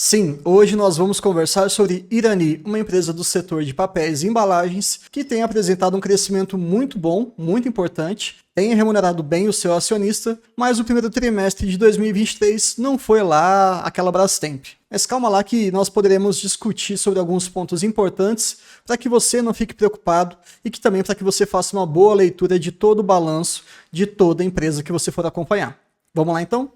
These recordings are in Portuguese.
Sim, hoje nós vamos conversar sobre Irani, uma empresa do setor de papéis e embalagens que tem apresentado um crescimento muito bom, muito importante, tem remunerado bem o seu acionista, mas o primeiro trimestre de 2023 não foi lá aquela Brastemp. Mas calma lá que nós poderemos discutir sobre alguns pontos importantes para que você não fique preocupado e que também para que você faça uma boa leitura de todo o balanço de toda a empresa que você for acompanhar. Vamos lá então?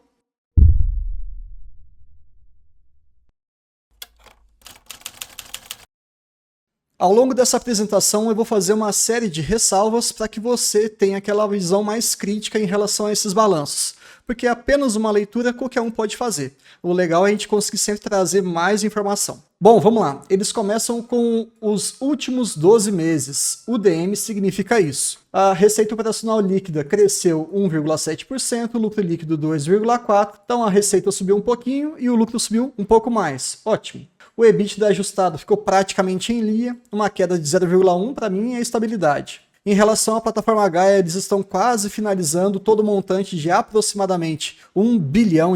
Ao longo dessa apresentação, eu vou fazer uma série de ressalvas para que você tenha aquela visão mais crítica em relação a esses balanços, porque é apenas uma leitura qualquer um pode fazer. O legal é a gente conseguir sempre trazer mais informação. Bom, vamos lá. Eles começam com os últimos 12 meses. UDM significa isso. A receita operacional líquida cresceu 1,7%, o lucro líquido 2,4%, então a receita subiu um pouquinho e o lucro subiu um pouco mais. Ótimo. O EBITDA ajustado ficou praticamente em linha, uma queda de 0,1 para mim é estabilidade. Em relação à plataforma Gaia, eles estão quase finalizando todo o montante de aproximadamente R$ 1 bilhão,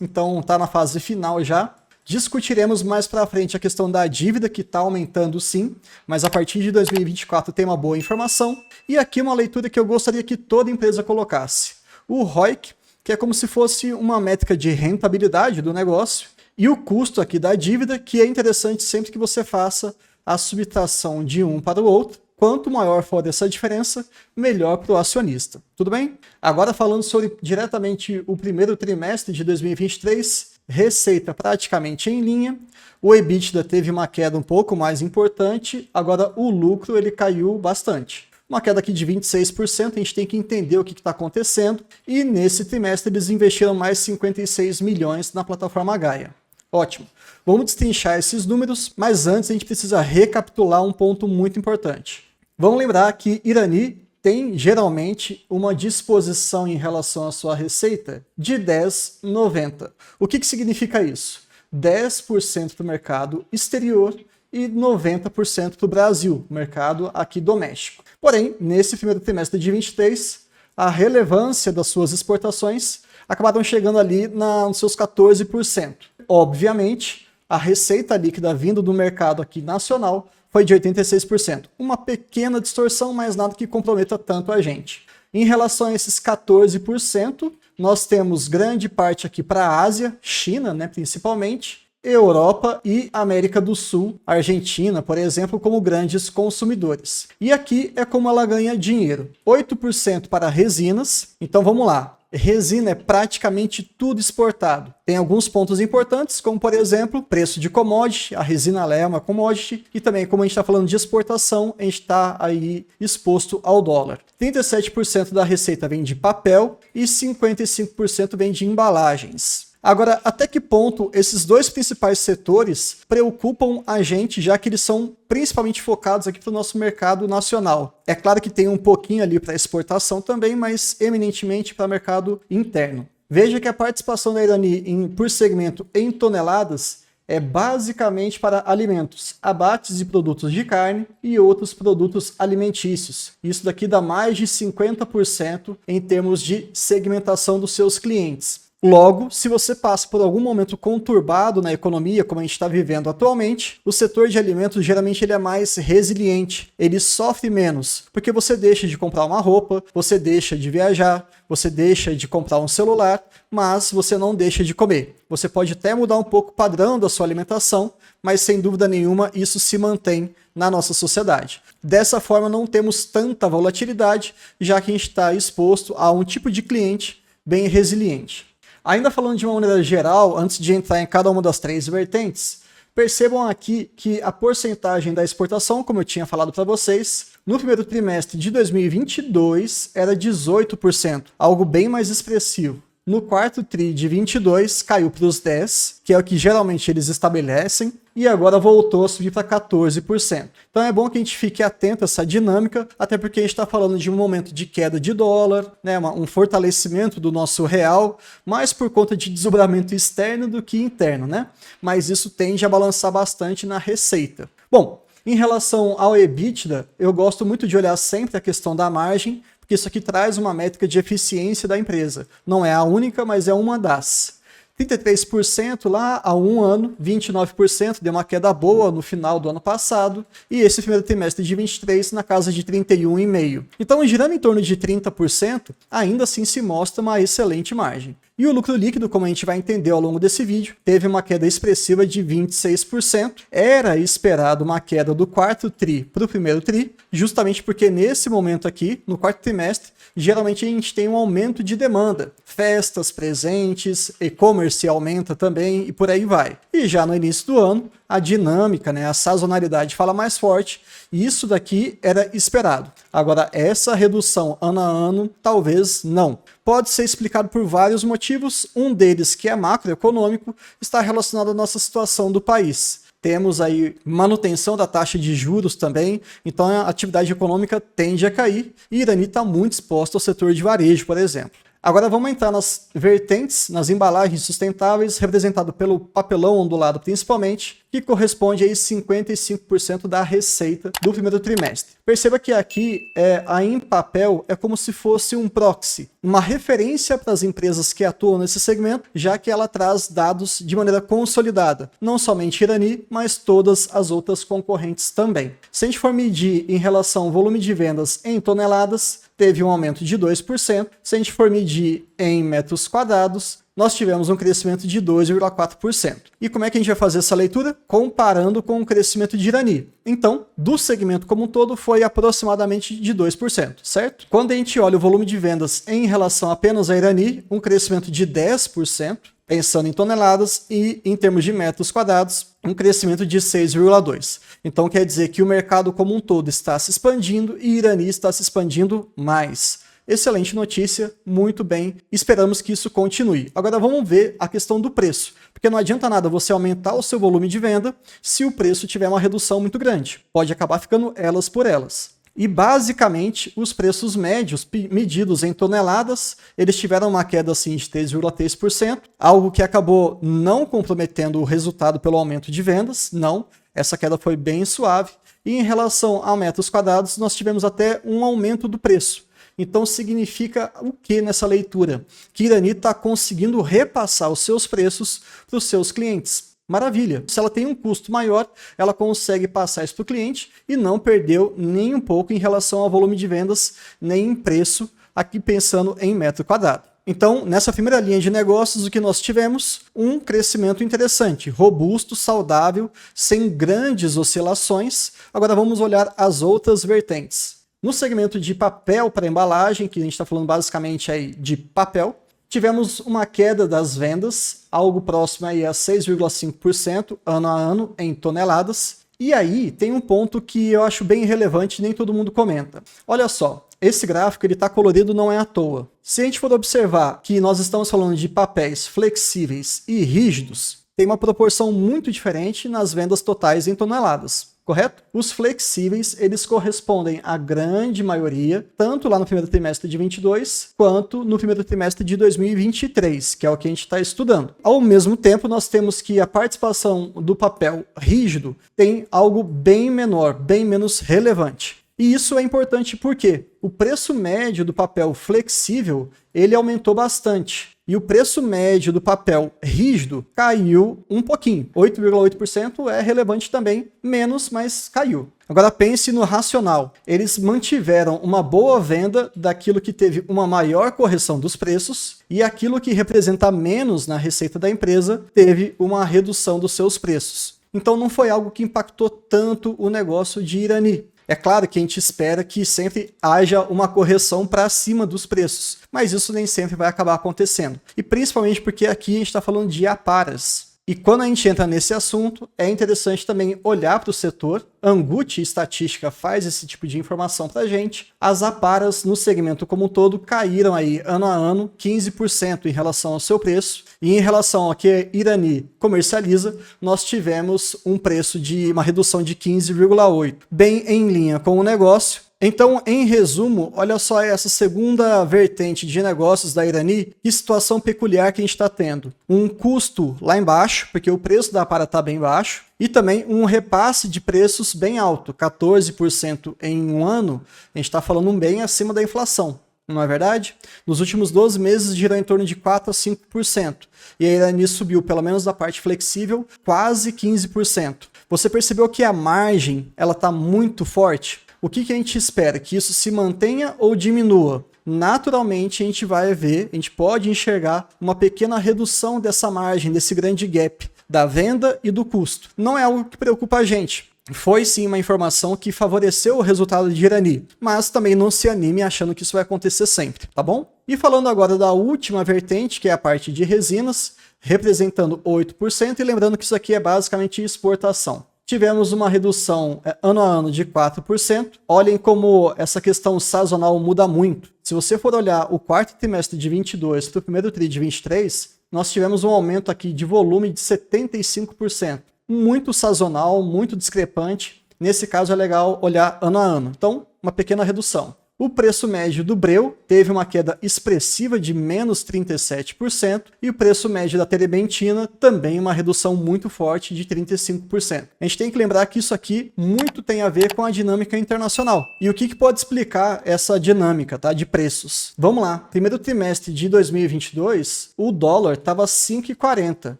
então está na fase final já. Discutiremos mais para frente a questão da dívida, que está aumentando sim, mas a partir de 2024 tem uma boa informação. E aqui uma leitura que eu gostaria que toda empresa colocasse. O ROIC, que é como se fosse uma métrica de rentabilidade do negócio, e o custo aqui da dívida, que é interessante sempre que você faça a subtração de um para o outro. Quanto maior for essa diferença, melhor para o acionista. Tudo bem? Agora falando sobre diretamente o primeiro trimestre de 2023, receita praticamente em linha, o EBITDA teve uma queda um pouco mais importante, agora o lucro ele caiu bastante. Uma queda aqui de 26%, a gente tem que entender o que está acontecendo, e nesse trimestre eles investiram mais 56 milhões na plataforma Gaia. Ótimo. Vamos destrinchar esses números, mas antes a gente precisa recapitular um ponto muito importante. Vamos lembrar que Irani tem geralmente uma disposição em relação à sua receita de 10-90. O que significa isso? 10% para o mercado exterior e 90% para o Brasil, mercado aqui doméstico. Porém, nesse primeiro trimestre de 2023, a relevância das suas exportações acabaram chegando ali nos seus 14%. Obviamente, a receita líquida vindo do mercado aqui nacional foi de 86%. Uma pequena distorção, mas nada que comprometa tanto a gente. Em relação a esses 14%, nós temos grande parte aqui para a Ásia, China, né, principalmente, Europa e América do Sul, Argentina, por exemplo, como grandes consumidores. E aqui é como ela ganha dinheiro. 8% para resinas, então vamos lá. Resina é praticamente tudo exportado. Tem alguns pontos importantes, como por exemplo, preço de commodity, a resina é uma commodity, e também como a gente está falando de exportação, a gente está aí exposto ao dólar. 37% da receita vem de papel e 55% vem de embalagens. Agora, até que ponto esses dois principais setores preocupam a gente, já que eles são principalmente focados aqui para o nosso mercado nacional? É claro que tem um pouquinho ali para exportação também, mas eminentemente para mercado interno. Veja que a participação da Irani por segmento em toneladas é basicamente para alimentos, abates de produtos de carne e outros produtos alimentícios. Isso daqui dá mais de 50% em termos de segmentação dos seus clientes. Logo, se você passa por algum momento conturbado na economia, como a gente está vivendo atualmente, o setor de alimentos geralmente ele é mais resiliente, ele sofre menos, porque você deixa de comprar uma roupa, você deixa de viajar, você deixa de comprar um celular, mas você não deixa de comer. Você pode até mudar um pouco o padrão da sua alimentação, mas sem dúvida nenhuma isso se mantém na nossa sociedade. Dessa forma não temos tanta volatilidade, já que a gente está exposto a um tipo de cliente bem resiliente. Ainda falando de uma maneira geral, antes de entrar em cada uma das três vertentes, percebam aqui que a porcentagem da exportação, como eu tinha falado para vocês, no primeiro trimestre de 2022 era 18%, algo bem mais expressivo. No quarto tri de 22 caiu para os 10%, que é o que geralmente eles estabelecem, e agora voltou a subir para 14%. Então é bom que a gente fique atento a essa dinâmica, até porque a gente está falando de um momento de queda de dólar, né, um fortalecimento do nosso real, mais por conta de desdobramento externo do que interno, né? Mas isso tende a balançar bastante na receita. Bom, em relação ao EBITDA, eu gosto muito de olhar sempre a questão da margem, porque isso aqui traz uma métrica de eficiência da empresa. Não é a única, mas é uma das. 33% lá há um ano, 29% deu uma queda boa no final do ano passado, e esse primeiro trimestre de 23 na casa de 31,5%. Então, girando em torno de 30%, ainda assim se mostra uma excelente margem. E o lucro líquido, como a gente vai entender ao longo desse vídeo, teve uma queda expressiva de 26%. Era esperado uma queda do quarto tri para o primeiro tri, justamente porque nesse momento aqui, no quarto trimestre, geralmente a gente tem um aumento de demanda. Festas, presentes, e-commerce aumenta também e por aí vai. E já no início do ano, a dinâmica, a sazonalidade fala mais forte, e isso daqui era esperado. Agora, essa redução ano a ano, talvez não. Pode ser explicado por vários motivos, um deles, que é macroeconômico, está relacionado à nossa situação do país. Temos aí manutenção da taxa de juros também, então a atividade econômica tende a cair, e Irani está muito exposta ao setor de varejo, por exemplo. Agora vamos entrar nas vertentes, nas embalagens sustentáveis, representado pelo papelão ondulado principalmente, que corresponde a 55% da receita do primeiro trimestre. Perceba que aqui a em papel é como se fosse um proxy, uma referência para as empresas que atuam nesse segmento, já que ela traz dados de maneira consolidada, não somente Irani, mas todas as outras concorrentes também. Se a gente for medir em relação ao volume de vendas em toneladas, teve um aumento de 2%. Se a gente for medir em metros quadrados, nós tivemos um crescimento de 2,4%. E como é que a gente vai fazer essa leitura? Comparando com o crescimento de Irani. Então, do segmento como um todo, foi aproximadamente de 2%, certo? Quando a gente olha o volume de vendas em relação apenas a Irani, um crescimento de 10%, pensando em toneladas, e em termos de metros quadrados, um crescimento de 6,2%. Então quer dizer que o mercado como um todo está se expandindo e Irani está se expandindo mais. Excelente notícia, muito bem, esperamos que isso continue. Agora vamos ver a questão do preço, porque não adianta nada você aumentar o seu volume de venda se o preço tiver uma redução muito grande. Pode acabar ficando elas por elas. E basicamente os preços médios medidos em toneladas, eles tiveram uma queda assim de 3,3%, algo que acabou não comprometendo o resultado pelo aumento de vendas, não, essa queda foi bem suave. E em relação a metros quadrados, nós tivemos até um aumento do preço. Então significa o que nessa leitura? Que Irani está conseguindo repassar os seus preços para os seus clientes. Maravilha! Se ela tem um custo maior, ela consegue passar isso para o cliente e não perdeu nem um pouco em relação ao volume de vendas, nem em preço, aqui pensando em metro quadrado. Então, nessa primeira linha de negócios, o que nós tivemos? Um crescimento interessante, robusto, saudável, sem grandes oscilações. Agora vamos olhar as outras vertentes. No segmento de papel para embalagem, que a gente está falando basicamente aí de papel, tivemos uma queda das vendas, algo próximo aí a 6,5% ano a ano em toneladas. E aí tem um ponto que eu acho bem relevante e nem todo mundo comenta. Olha só, esse gráfico ele está colorido não é à toa. Se a gente for observar que nós estamos falando de papéis flexíveis e rígidos, tem uma proporção muito diferente nas vendas totais em toneladas. Correto? Os flexíveis, eles correspondem à grande maioria, tanto lá no primeiro trimestre de 22, quanto no primeiro trimestre de 2023, que é o que a gente está estudando. Ao mesmo tempo, nós temos que a participação do papel rígido tem algo bem menor, bem menos relevante. E isso é importante porque o preço médio do papel flexível, ele aumentou bastante. E o preço médio do papel rígido caiu um pouquinho. 8,8% é relevante também, menos, mas caiu. Agora pense no racional. Eles mantiveram uma boa venda daquilo que teve uma maior correção dos preços e aquilo que representa menos na receita da empresa teve uma redução dos seus preços. Então não foi algo que impactou tanto o negócio de Irani. É claro que a gente espera que sempre haja uma correção para cima dos preços, mas isso nem sempre vai acabar acontecendo. E principalmente porque aqui a gente está falando de aparas. E quando a gente entra nesse assunto, é interessante também olhar para o setor. Angut Estatística faz esse tipo de informação para a gente. As aparas no segmento como um todo caíram aí ano a ano 15% em relação ao seu preço. E em relação ao que Irani comercializa, nós tivemos um preço de uma redução de 15,8%, bem em linha com o negócio. Então, em resumo, olha só essa segunda vertente de negócios da Irani, que situação peculiar que a gente está tendo. Um custo lá embaixo, porque o preço da para está bem baixo, e também um repasse de preços bem alto, 14% em um ano, a gente está falando bem acima da inflação. não é verdade? Nos últimos 12 meses girou em torno de 4 a 5%. E a Irani subiu, pelo menos da parte flexível, quase 15%. Você percebeu que a margem ela está muito forte? O que a gente espera? Que isso se mantenha ou diminua? Naturalmente a gente vai ver, a gente pode enxergar uma pequena redução dessa margem, desse grande gap da venda e do custo. Não é algo que preocupa a gente. Foi sim uma informação que favoreceu o resultado de Irani, mas também não se anime achando que isso vai acontecer sempre, tá bom? E falando agora da última vertente, que é a parte de resinas, representando 8%, e lembrando que isso aqui é basicamente exportação. Tivemos uma redução ano a ano de 4%. Olhem como essa questão sazonal muda muito. Se você for olhar o quarto trimestre de 22 para o primeiro tri de 23, nós tivemos um aumento aqui de volume de 75%. Muito sazonal, muito discrepante. Nesse caso é legal olhar ano a ano. Então, uma pequena redução. O preço médio do breu teve uma queda expressiva de menos 37% e o preço médio da terebentina também uma redução muito forte de 35%. A gente tem que lembrar que isso aqui muito tem a ver com a dinâmica internacional. E o que pode explicar essa dinâmica, tá, de preços? Vamos lá. Primeiro trimestre de 2022, o dólar estava 5,40.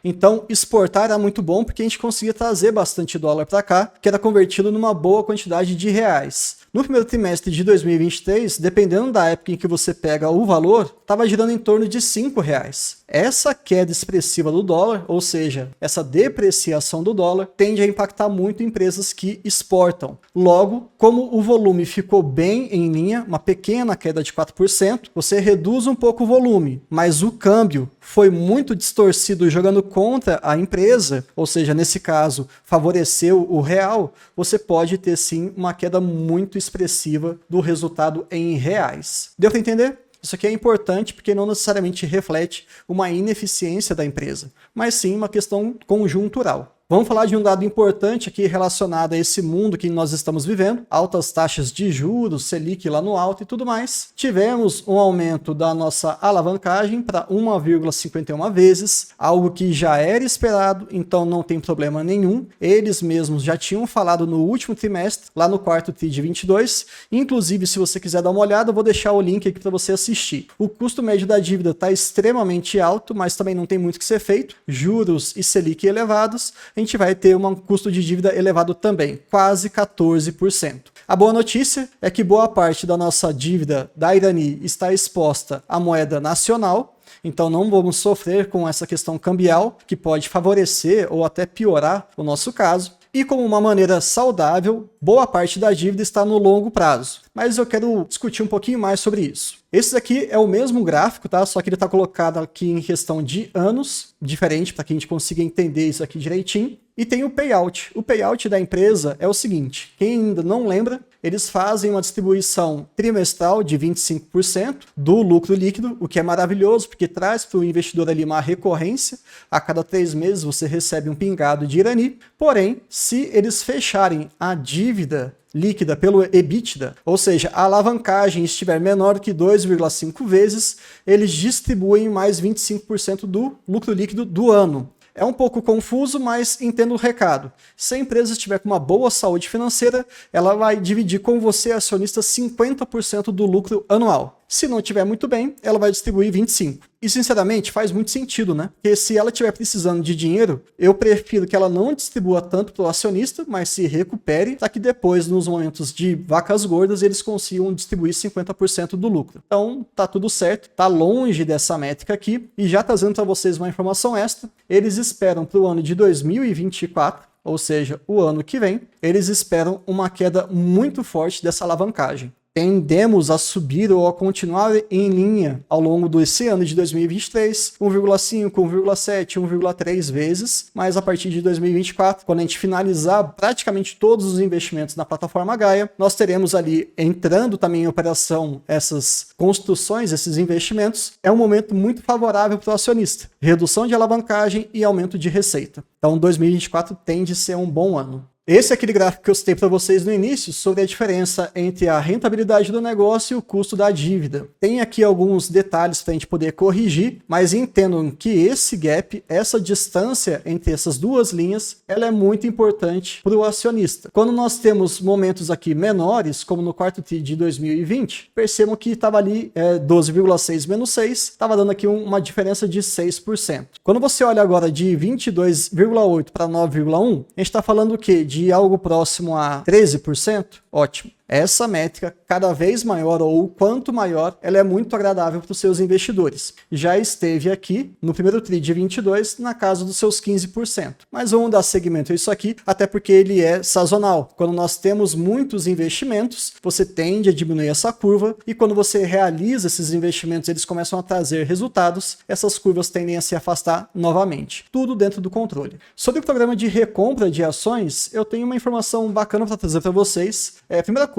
Então, exportar era muito bom porque a gente conseguia trazer bastante dólar para cá, que era convertido numa boa quantidade de reais. No primeiro trimestre de 2023, dependendo da época em que você pega o valor, estava girando em torno de R$5. Essa queda expressiva do dólar, ou seja, essa depreciação do dólar, tende a impactar muito empresas que exportam. Logo, como o volume ficou bem em linha, uma pequena queda de 4%, você reduz um pouco o volume, mas o câmbio foi muito distorcido jogando contra a empresa, ou seja, nesse caso, favoreceu o real, você pode ter sim uma queda muito expressiva do resultado em reais. Deu para entender? Isso aqui é importante porque não necessariamente reflete uma ineficiência da empresa, mas sim uma questão conjuntural. Vamos falar de um dado importante aqui relacionado a esse mundo que nós estamos vivendo, altas taxas de juros, Selic lá no alto e tudo mais. Tivemos um aumento da nossa alavancagem para 1,51 vezes, algo que já era esperado, então não tem problema nenhum. Eles mesmos já tinham falado no último trimestre, lá no quarto tri de 22. Inclusive, se você quiser dar uma olhada, eu vou deixar o link aqui para você assistir. O custo médio da dívida está extremamente alto, mas também não tem muito o que ser feito. Juros e Selic elevados, a gente vai ter um custo de dívida elevado também, quase 14%. A boa notícia é que boa parte da nossa dívida da Irani está exposta à moeda nacional, então não vamos sofrer com essa questão cambial, que pode favorecer ou até piorar o nosso caso. E como uma maneira saudável, boa parte da dívida está no longo prazo. Mas eu quero discutir um pouquinho mais sobre isso. Esse aqui é o mesmo gráfico, tá? Só que ele está colocado aqui em questão de anos, diferente para que a gente consiga entender isso aqui direitinho. E tem o payout. O payout da empresa é o seguinte, quem ainda não lembra, eles fazem uma distribuição trimestral de 25% do lucro líquido, o que é maravilhoso, porque traz para o investidor ali uma recorrência. A cada 3 meses você recebe um pingado de Irani. Porém, se eles fecharem a dívida líquida pelo EBITDA, ou seja, a alavancagem estiver menor que 2,5 vezes, eles distribuem mais 25% do lucro líquido do ano. É um pouco confuso, mas entendo o recado. Se a empresa estiver com uma boa saúde financeira, ela vai dividir com você, acionista, 50% do lucro anual. Se não estiver muito bem, ela vai distribuir 25%. E, sinceramente, faz muito sentido, né? Porque se ela estiver precisando de dinheiro, eu prefiro que ela não distribua tanto para o acionista, mas se recupere, para que depois, nos momentos de vacas gordas, eles consigam distribuir 50% do lucro. Então, tá tudo certo, tá longe dessa métrica aqui. E já trazendo para vocês uma informação extra, eles esperam para o ano de 2024, ou seja, o ano que vem, eles esperam uma queda muito forte dessa alavancagem. Tendemos a subir ou a continuar em linha ao longo desse ano de 2023, 1,5, 1,7, 1,3 vezes, mas a partir de 2024, quando a gente finalizar praticamente todos os investimentos na plataforma Gaia, nós teremos ali entrando também em operação essas construções, esses investimentos. É um momento muito favorável para o acionista, redução de alavancagem e aumento de receita. Então 2024 tende a ser um bom ano. Esse é aquele gráfico que eu citei para vocês no início sobre a diferença entre a rentabilidade do negócio e o custo da dívida. Tem aqui alguns detalhes para a gente poder corrigir, mas entendam que esse gap, essa distância entre essas duas linhas, ela é muito importante para o acionista. Quando nós temos momentos aqui menores, como no quarto TRI de 2020, percebam que estava ali 12,6 menos 6, estava dando aqui uma diferença de 6%. Quando você olha agora de 22,8 para 9,1, a gente está falando o quê? De algo próximo a 13%? Ótimo. Essa métrica, cada vez maior ou quanto maior, ela é muito agradável para os seus investidores. Já esteve aqui, no primeiro TRI de 22, na casa dos seus 15%. Mas vamos dar segmento a isso aqui, até porque ele é sazonal. Quando nós temos muitos investimentos, você tende a diminuir essa curva, e quando você realiza esses investimentos, eles começam a trazer resultados, essas curvas tendem a se afastar novamente. Tudo dentro do controle. Sobre o programa de recompra de ações, eu tenho uma informação bacana para trazer para vocês. A primeira coisa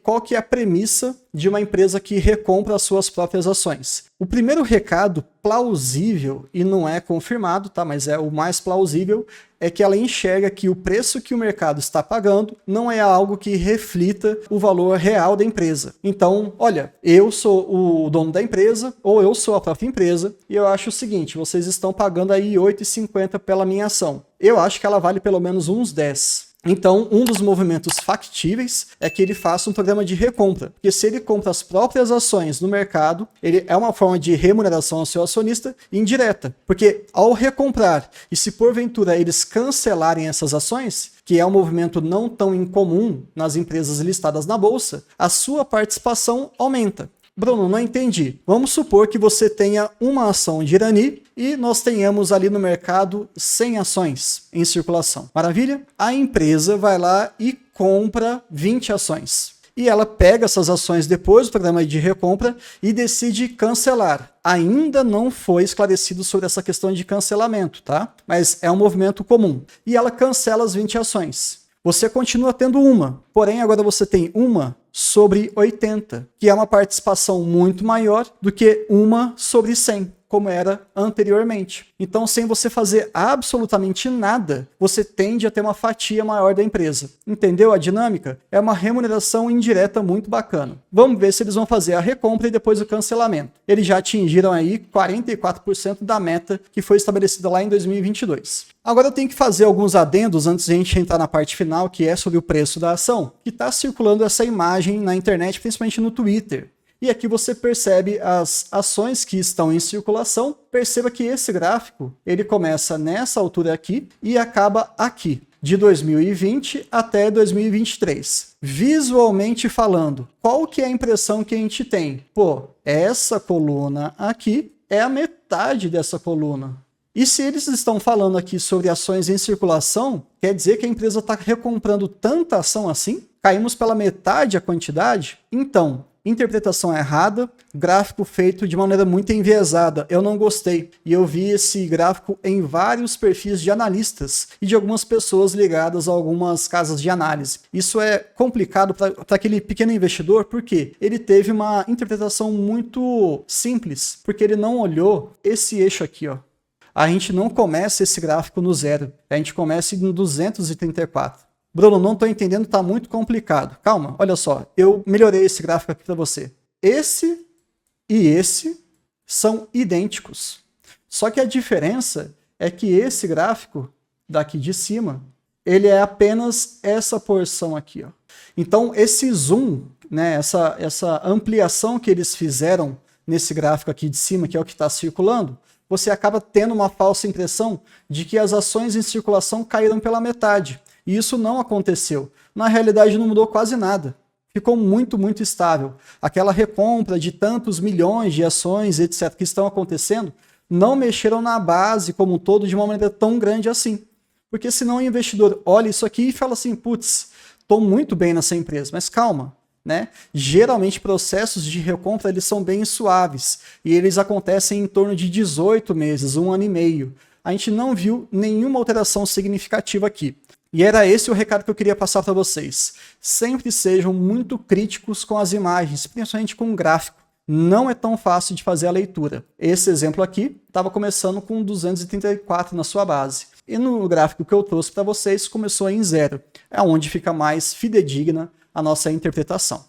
qual que é a premissa de uma empresa que recompra as suas próprias ações? O primeiro recado plausível, e não é confirmado, tá? Mas é o mais plausível, é que ela enxerga que o preço que o mercado está pagando não é algo que reflita o valor real da empresa. Então, olha, eu sou o dono da empresa, ou eu sou a própria empresa, e eu acho o seguinte, vocês estão pagando aí R$ 8,50 pela minha ação. Eu acho que ela vale pelo menos uns 10. Então, um dos movimentos factíveis é que ele faça um programa de recompra, porque se ele compra as próprias ações no mercado, ele é uma forma de remuneração ao seu acionista indireta, porque ao recomprar, e se porventura eles cancelarem essas ações, que é um movimento não tão incomum nas empresas listadas na bolsa, a sua participação aumenta. Bruno, não entendi. Vamos supor que você tenha uma ação de Irani e nós tenhamos ali no mercado 100 ações em circulação. Maravilha? A empresa vai lá e compra 20 ações. E ela pega essas ações depois do programa de recompra e decide cancelar. Ainda não foi esclarecido sobre essa questão de cancelamento, tá? Mas é um movimento comum. E ela cancela as 20 ações. Você continua tendo uma, porém agora você tem uma sobre 80, que é uma participação muito maior do que uma sobre 100, como era anteriormente. Então, sem você fazer absolutamente nada, você tende a ter uma fatia maior da empresa. Entendeu a dinâmica? É uma remuneração indireta muito bacana. Vamos ver se eles vão fazer a recompra e depois o cancelamento. Eles já atingiram aí 44% da meta que foi estabelecida lá em 2022. Agora eu tenho que fazer alguns adendos antes de a gente entrar na parte final, que é sobre o preço da ação, que está circulando essa imagem na internet, principalmente no Twitter. E aqui você percebe as ações que estão em circulação. Perceba que esse gráfico, ele começa nessa altura aqui e acaba aqui, de 2020 até 2023. Visualmente falando, qual que é a impressão que a gente tem? Pô, essa coluna aqui é a metade dessa coluna. E se eles estão falando aqui sobre ações em circulação, quer dizer que a empresa está recomprando tanta ação assim? Caímos pela metade a quantidade? Então, interpretação errada, gráfico feito de maneira muito enviesada. Eu não gostei. E eu vi esse gráfico em vários perfis de analistas e de algumas pessoas ligadas a algumas casas de análise. Isso é complicado para aquele pequeno investidor, porque ele teve uma interpretação muito simples, porque ele não olhou esse eixo aqui, ó. A gente não começa esse gráfico no zero, a gente começa em 234. Bruno, não estou entendendo, está muito complicado. Calma, olha só, eu melhorei esse gráfico aqui para você. Esse e esse são idênticos. Só que a diferença é que esse gráfico daqui de cima, ele é apenas essa porção aqui, ó. Então, esse zoom, né, essa ampliação que eles fizeram nesse gráfico aqui de cima, que é o que está circulando, você acaba tendo uma falsa impressão de que as ações em circulação caíram pela metade. E isso não aconteceu. Na realidade, não mudou quase nada. Ficou muito, muito estável. Aquela recompra de tantos milhões de ações, etc., que estão acontecendo, não mexeram na base como um todo de uma maneira tão grande assim. Porque senão o investidor olha isso aqui e fala assim, putz, estou muito bem nessa empresa, mas calma. Né? Geralmente processos de recompra eles são bem suaves e eles acontecem em torno de 18 meses, 1 ano e meio. A gente não viu nenhuma alteração significativa aqui. E era esse o recado que eu queria passar para vocês. Sempre sejam muito críticos com as imagens, principalmente com o gráfico. Não é tão fácil de fazer a leitura. Esse exemplo aqui estava começando com 234 na sua base. E no gráfico que eu trouxe para vocês, começou em 0. É onde fica mais fidedigna a nossa interpretação.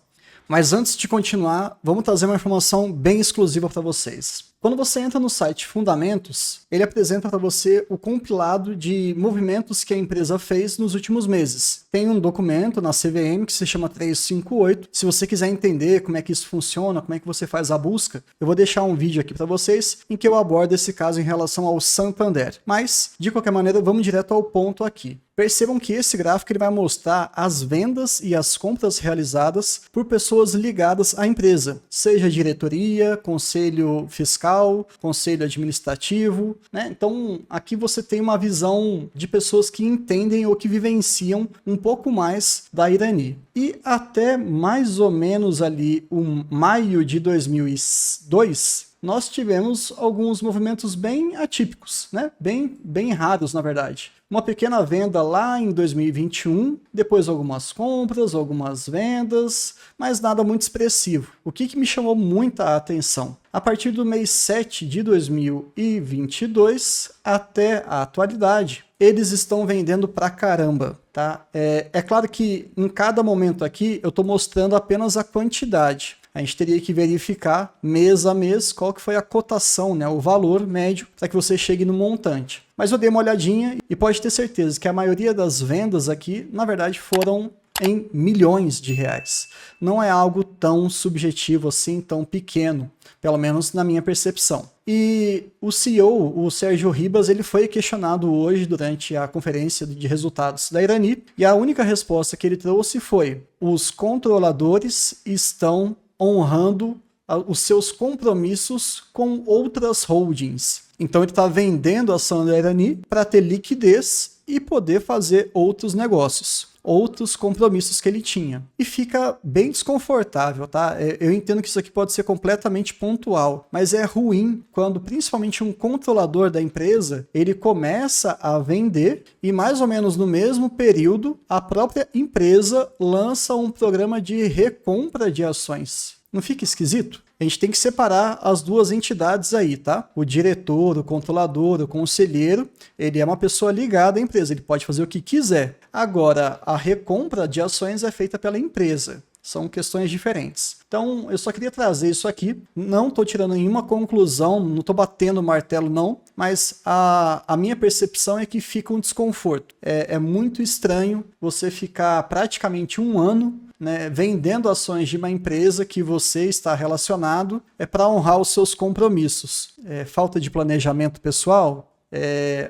Mas antes de continuar, vamos trazer uma informação bem exclusiva para vocês. Quando você entra no site Fundamentos, ele apresenta para você o compilado de movimentos que a empresa fez nos últimos meses. Tem um documento na CVM que se chama 358. Se você quiser entender como é que isso funciona, como é que você faz a busca, eu vou deixar um vídeo aqui para vocês em que eu abordo esse caso em relação ao Santander. Mas, de qualquer maneira, vamos direto ao ponto aqui. Percebam que esse gráfico ele vai mostrar as vendas e as compras realizadas por pessoas ligadas à empresa, seja diretoria, conselho fiscal, conselho administrativo, né? Então aqui você tem uma visão de pessoas que entendem ou que vivenciam um pouco mais da Irani. E até mais ou menos ali o maio de 2002, nós tivemos alguns movimentos bem atípicos, né? Bem raros, na verdade. Uma pequena venda lá em 2021, depois algumas compras, algumas vendas, mas nada muito expressivo. O que me chamou muita atenção? A partir do mês 7 de 2022 até a atualidade, eles estão vendendo pra caramba, tá? É claro que em cada momento aqui eu estou mostrando apenas a quantidade. A gente teria que verificar mês a mês qual que foi a cotação, né, o valor médio, para que você chegue no montante. Mas eu dei uma olhadinha e pode ter certeza que a maioria das vendas aqui, na verdade, foram em milhões de reais. Não é algo tão subjetivo assim, tão pequeno, pelo menos na minha percepção. E o CEO, o Sérgio Ribas, ele foi questionado hoje durante a conferência de resultados da Irani, e a única resposta que ele trouxe foi: os controladores estão honrando os seus compromissos com outras holdings. Então ele está vendendo a ação da Irani para ter liquidez e poder fazer outros negócios, outros compromissos que ele tinha. E fica bem desconfortável, tá? Eu entendo que isso aqui pode ser completamente pontual, mas é ruim quando principalmente um controlador da empresa, ele começa a vender e mais ou menos no mesmo período, a própria empresa lança um programa de recompra de ações. Não fica esquisito? A gente tem que separar as duas entidades aí, tá? O diretor, o controlador, o conselheiro, ele é uma pessoa ligada à empresa, ele pode fazer o que quiser. Agora, a recompra de ações é feita pela empresa. São questões diferentes. Então, eu só queria trazer isso aqui. Não estou tirando nenhuma conclusão, não estou batendo o martelo, não. Mas a minha percepção é que fica um desconforto. É muito estranho você ficar praticamente um ano, né, vendendo ações de uma empresa que você está relacionado para honrar os seus compromissos. Falta de planejamento pessoal?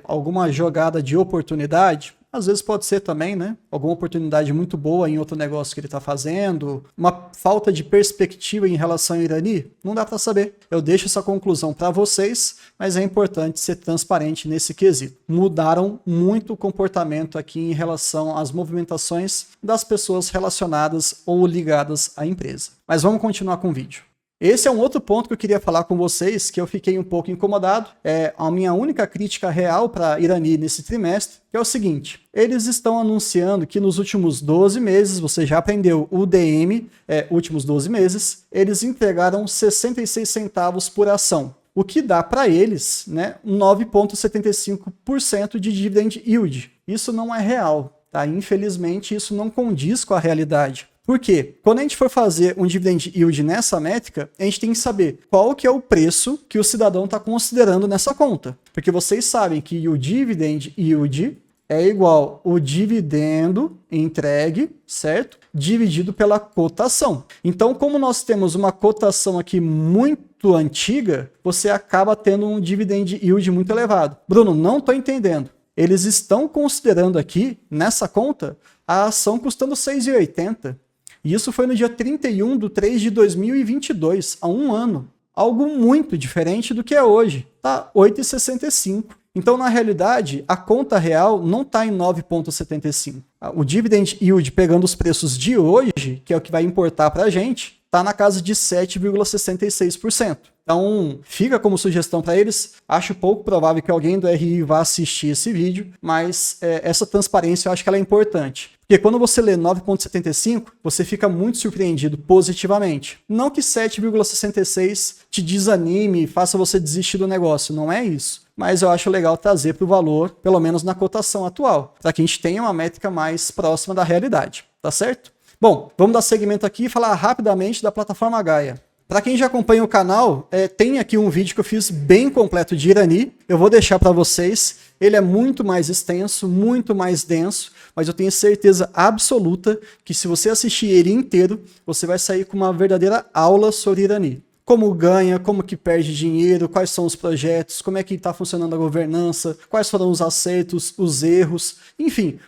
Alguma jogada de oportunidade? Às vezes pode ser também, né? Alguma oportunidade muito boa em outro negócio que ele está fazendo, uma falta de perspectiva em relação ao Irani, não dá para saber. Eu deixo essa conclusão para vocês, mas é importante ser transparente nesse quesito. Mudaram muito o comportamento aqui em relação às movimentações das pessoas relacionadas ou ligadas à empresa. Mas vamos continuar com o vídeo. Esse é um outro ponto que eu queria falar com vocês, que eu fiquei um pouco incomodado. É a minha única crítica real para a Irani nesse trimestre, que é o seguinte: eles estão anunciando que nos últimos 12 meses, você já aprendeu o DM, últimos 12 meses, eles entregaram 66 centavos por ação, o que dá para eles, né, 9,75% de dividend yield. Isso não é real, tá? Infelizmente, isso não condiz com a realidade. Por quê? Quando a gente for fazer um dividend yield nessa métrica, a gente tem que saber qual que é o preço que o cidadão está considerando nessa conta. Porque vocês sabem que o dividend yield é igual o dividendo entregue, certo? Dividido pela cotação. Então, como nós temos uma cotação aqui muito antiga, você acaba tendo um dividend yield muito elevado. Bruno, não estou entendendo. Eles estão considerando aqui, nessa conta, a ação custando R$ 6,80. E isso foi no dia 31/3 de 2022, há um ano. Algo muito diferente do que é hoje. Tá 8,65. Então, na realidade, a conta real não está em 9,75. O dividend yield, pegando os preços de hoje, que é o que vai importar para a gente, está na casa de 7,66%. Então, fica como sugestão para eles. Acho pouco provável que alguém do RI vá assistir esse vídeo, mas essa transparência eu acho que ela é importante. Porque quando você lê 9,75, você fica muito surpreendido positivamente. Não que 7,66 te desanime e faça você desistir do negócio, não é isso. Mas eu acho legal trazer para o valor, pelo menos na cotação atual, para que a gente tenha uma métrica mais próxima da realidade, tá certo? Bom, vamos dar seguimento aqui e falar rapidamente da plataforma Gaia. Para quem já acompanha o canal, tem aqui um vídeo que eu fiz bem completo de Irani. Eu vou deixar para vocês. Ele é muito mais extenso, muito mais denso, mas eu tenho certeza absoluta que se você assistir ele inteiro, você vai sair com uma verdadeira aula sobre Irani. Como ganha, como que perde dinheiro, quais são os projetos, como é que está funcionando a governança, quais foram os acertos, os erros, enfim,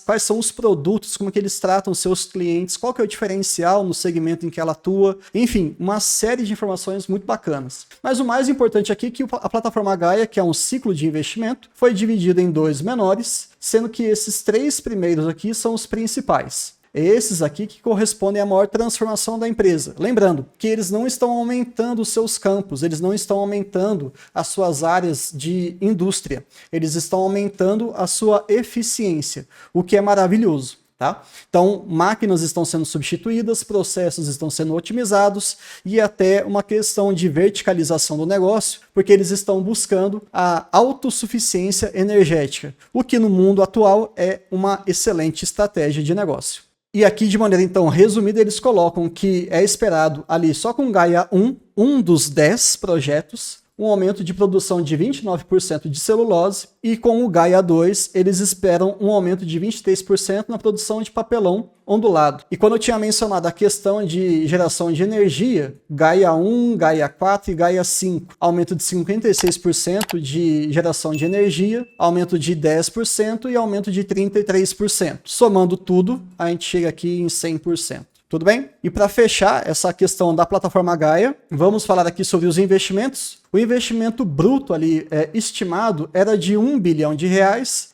quais são os produtos, como que eles tratam seus clientes, qual que é o diferencial no segmento em que ela atua, enfim, uma série de informações muito bacanas. Mas o mais importante aqui é que a plataforma Gaia, que é um ciclo de investimento, foi dividido em 2 menores, sendo que esses 3 primeiros aqui são os principais. Esses aqui que correspondem à maior transformação da empresa. Lembrando que eles não estão aumentando os seus campos, eles não estão aumentando as suas áreas de indústria, eles estão aumentando a sua eficiência, o que é maravilhoso. Tá? Então, máquinas estão sendo substituídas, processos estão sendo otimizados e até uma questão de verticalização do negócio, porque eles estão buscando a autossuficiência energética, o que no mundo atual é uma excelente estratégia de negócio. E aqui, de maneira então resumida, eles colocam que é esperado ali só com Gaia 1, um dos 10 projetos, um aumento de produção de 29% de celulose, e com o Gaia 2 eles esperam um aumento de 23% na produção de papelão ondulado. E quando eu tinha mencionado a questão de geração de energia, Gaia 1, Gaia 4 e Gaia 5, aumento de 56% de geração de energia, aumento de 10% e aumento de 33%. Somando tudo, a gente chega aqui em 100%. Tudo bem? E para fechar essa questão da plataforma Gaia, vamos falar aqui sobre os investimentos. O investimento bruto ali estimado era de R$1 bilhão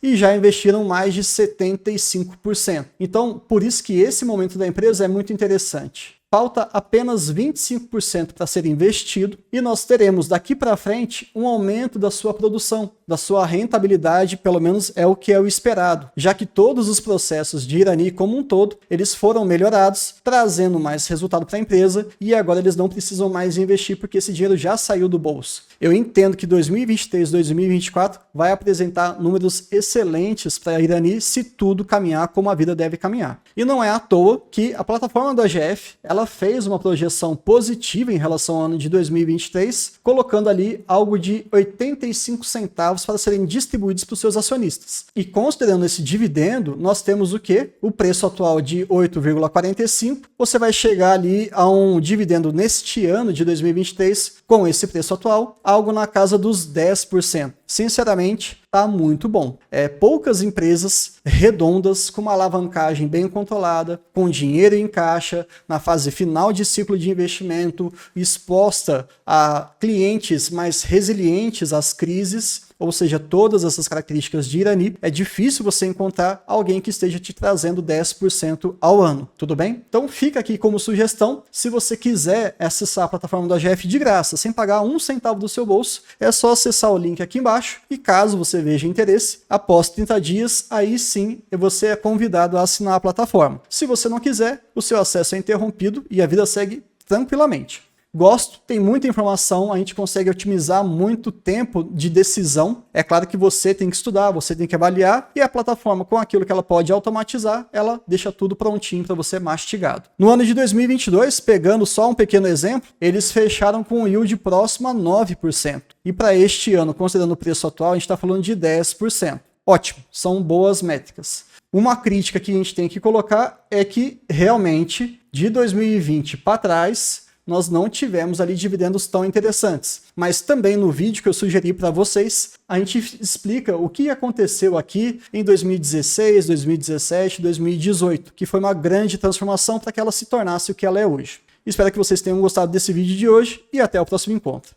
e já investiram mais de 75%. Então, por isso que esse momento da empresa é muito interessante. Falta apenas 25% para ser investido e nós teremos daqui para frente um aumento da sua produção, da sua rentabilidade, pelo menos é o que é o esperado, já que todos os processos de Irani como um todo, eles foram melhorados, trazendo mais resultado para a empresa e agora eles não precisam mais investir porque esse dinheiro já saiu do bolso. Eu entendo que 2023, 2024 vai apresentar números excelentes para a Irani se tudo caminhar como a vida deve caminhar. E não é à toa que a plataforma da AGF, ela fez uma projeção positiva em relação ao ano de 2023, colocando ali algo de 85 centavos para serem distribuídos para os seus acionistas. E considerando esse dividendo, nós temos o quê? O preço atual de 8,45. Você vai chegar ali a um dividendo neste ano de 2023 com esse preço atual, algo na casa dos 10%. Sinceramente, tá muito bom. Poucas empresas redondas, com uma alavancagem bem controlada, com dinheiro em caixa, na fase final de ciclo de investimento, exposta a clientes mais resilientes às crises, ou seja, todas essas características de Irani, é difícil você encontrar alguém que esteja te trazendo 10% ao ano, tudo bem? Então fica aqui como sugestão, se você quiser acessar a plataforma da AGF de graça, sem pagar um centavo do seu bolso, é só acessar o link aqui embaixo e caso você veja interesse, após 30 dias, aí sim você é convidado a assinar a plataforma. Se você não quiser, o seu acesso é interrompido e a vida segue tranquilamente. Gosto, tem muita informação, a gente consegue otimizar muito tempo de decisão. É claro que você tem que estudar, você tem que avaliar, e a plataforma, com aquilo que ela pode automatizar, ela deixa tudo prontinho para você mastigado. No ano de 2022, pegando só um pequeno exemplo, eles fecharam com um yield próximo a 9%. E para este ano, considerando o preço atual, a gente está falando de 10%. Ótimo, são boas métricas. Uma crítica que a gente tem que colocar é que, realmente, de 2020 para trás, nós não tivemos ali dividendos tão interessantes. Mas também no vídeo que eu sugeri para vocês, a gente explica o que aconteceu aqui em 2016, 2017, 2018, que foi uma grande transformação para que ela se tornasse o que ela é hoje. Espero que vocês tenham gostado desse vídeo de hoje e até o próximo encontro.